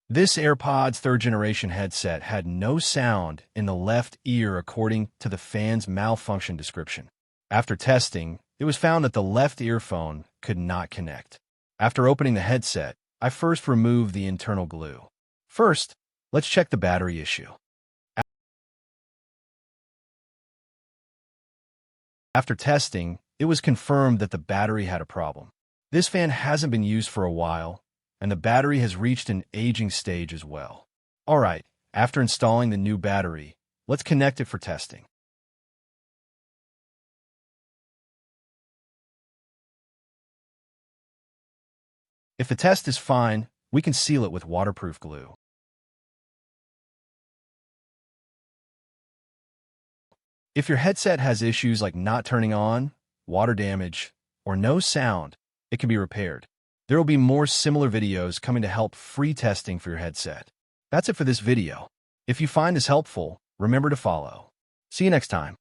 This AirPods third-generation headset had no sound in the left ear according to the fan's malfunction description. After testing, it was found that the left earphone could not connect. After opening the headset, I first removed the internal glue. First, let's check the battery issue. After testing, it was confirmed that the battery had a problem. This fan hasn't been used for a while, and the battery has reached an aging stage as well. Alright, after installing the new battery, let's connect it for testing. If the test is fine, we can seal it with waterproof glue. If your headset has issues like not turning on, water damage, or no sound, it can be repaired. There will be more similar videos coming to help free testing for your headset. That's it for this video. If you find this helpful, remember to follow. See you next time.